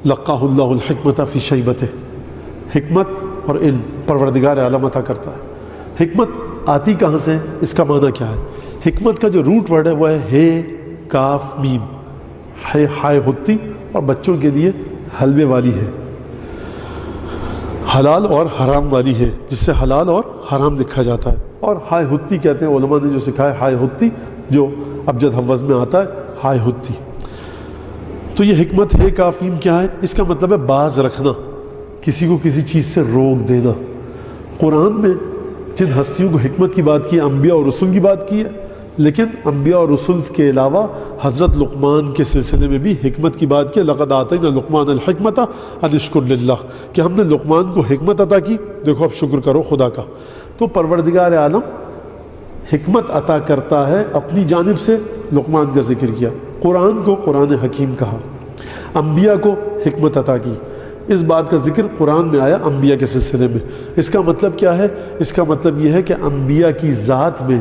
لقاہ اللہ الحکمت فی شیبتہ، حکمت اور علم پروردگار عالم عطا کرتا ہے۔ حکمت آتی کہاں سے، اس کا معنی کیا ہے؟ حکمت کا جو روٹ ورڈ ہے وہ ہے کاف میم، ہے ہائے ہوتی اور بچوں کے لیے حلوے والی ہے، حلال اور حرام والی ہے، جس سے حلال اور حرام لکھا جاتا ہے، اور ہائے ہوتی کہتے ہیں علماء نے جو سکھایا ہائے ہوتی، جو ابجد حوض میں آتا ہے ہائے ہوتی۔ تو یہ حکمت ہے کاف میم کیا ہے؟ اس کا مطلب ہے باز رکھنا، کسی کو کسی چیز سے روک دینا۔ قرآن میں جن ہستیوں کو حکمت کی بات کی ہے، انبیاء اور رسول کی بات کی ہے، لیکن انبیاء اور رسول کے علاوہ حضرت لقمان کے سلسلے میں بھی حکمت کی بات کی۔ لقد آتینا لقمان الحکمت ان اشکر للہ، کہ ہم نے لقمان کو حکمت عطا کی، دیکھو اب شکر کرو خدا کا۔ تو پروردگار عالم حکمت عطا کرتا ہے اپنی جانب سے، لقمان کا ذکر کیا، قرآن کو قرآن حکیم کہا، انبیاء کو حکمت عطا کی، اس بات کا ذکر قرآن میں آیا انبیاء کے سلسلے میں۔ اس کا مطلب کیا ہے؟ اس کا مطلب یہ ہے کہ انبیاء کی ذات میں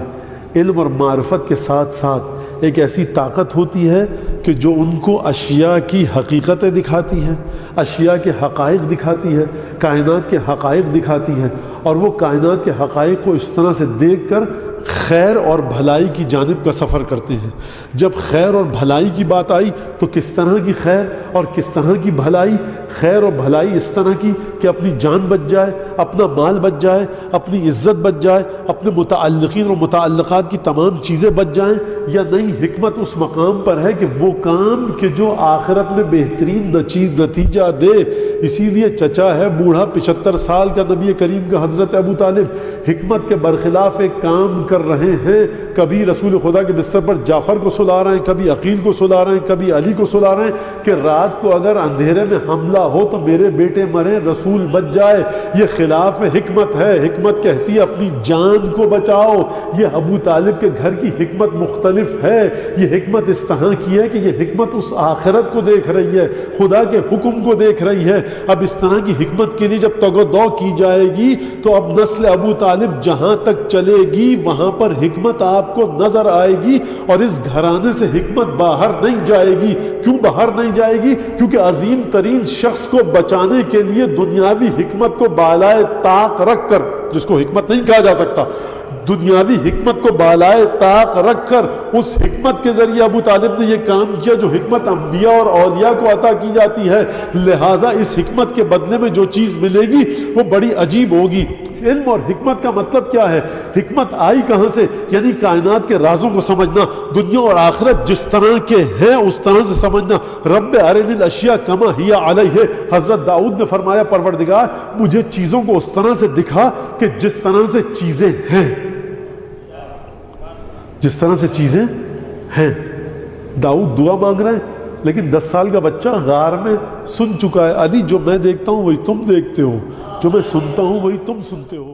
علم اور معرفت کے ساتھ ساتھ ایک ایسی طاقت ہوتی ہے کہ جو ان کو اشیاء کی حقیقتیں دکھاتی ہے، اشیاء کے حقائق دکھاتی ہے، کائنات کے حقائق دکھاتی ہے، اور وہ کائنات کے حقائق کو اس طرح سے دیکھ کر خیر اور بھلائی کی جانب کا سفر کرتے ہیں۔ جب خیر اور بھلائی کی بات آئی تو کس طرح کی خیر اور کس طرح کی بھلائی؟ خیر اور بھلائی اس طرح کی کہ اپنی جان بچ جائے، اپنا مال بچ جائے، اپنی عزت بچ جائے، اپنے متعلقین اور متعلقات کی تمام چیزیں بچ جائیں، یا نہیں حکمت اس مقام پر ہے کہ وہ کام کہ جو آخرت میں بہترین نتیجہ دے۔ اسی لیے چچا ہے بوڑھا 75 سال کا نبی کریم کا حضرت ابو طالب حکمت کے برخلاف ایک کام کر رہے ہیں، کبھی رسول خدا کے بستر پر جعفر کو سلا رہے ہیں، کبھی عقیل کو سلا رہے ہیں، کبھی علی کو سلا رہے ہیں کہ رات کو اگر اندھیرے میں حملہ ہو تو میرے بیٹے مریں، رسول بچ جائے۔ یہ خلاف حکمت ہے۔ حکمت کہتی ہے اپنی جان کو بچاؤ۔ یہ ابو طالب کے گھر کی حکمت مختلف ہے۔ یہ حکمت اس طرح کی ہے کہ یہ حکمت اس آخرت کو دیکھ رہی ہے، خدا کے حکم کو دیکھ رہی ہے۔ اب اس طرح کی حکمت کے لیے جب تگ و دو کی جائے گی تو اب نسل ابو طالب جہاں تک چلے گی وہاں پر حکمت آپ کو نظر آئے گی، اور اس گھرانے سے حکمت باہر نہیں جائے گی۔ کیوں باہر نہیں جائے گی؟ کیونکہ عظیم ترین شخص کو بچانے کے لیے دنیاوی حکمت کو بالائے طاق رکھ کر، جس کو حکمت نہیں کہا جا سکتا، دنیاوی حکمت کو بالائے طاق رکھ کر اس حکمت کے ذریعے ابو طالب نے یہ کام کیا جو حکمت انبیاء اور اولیاء کو عطا کی جاتی ہے۔ لہٰذا اس حکمت کے بدلے میں جو چیز ملے گی وہ بڑی عجیب ہوگی۔ علم اور حکمت کا مطلب کیا ہے؟ حکمت آئی کہاں سے؟ یعنی کائنات کے رازوں کو سمجھنا، دنیا اور آخرت جس طرح کے ہیں اس طرح سے سمجھنا۔ رب ارنی الاشیاء کما ہی علیہ، حضرت داؤد نے فرمایا پروردگار مجھے چیزوں کو اس طرح سے دکھا کہ جس طرح سے چیزیں ہیں، جس طرح سے چیزیں ہیں۔ داؤد دعا مانگ رہے ہیں لیکن 10 سال کا بچہ غار میں سن چکا ہے، علی جو میں دیکھتا ہوں وہی تم دیکھتے ہو، جو میں سنتا ہوں وہی تم سنتے ہو۔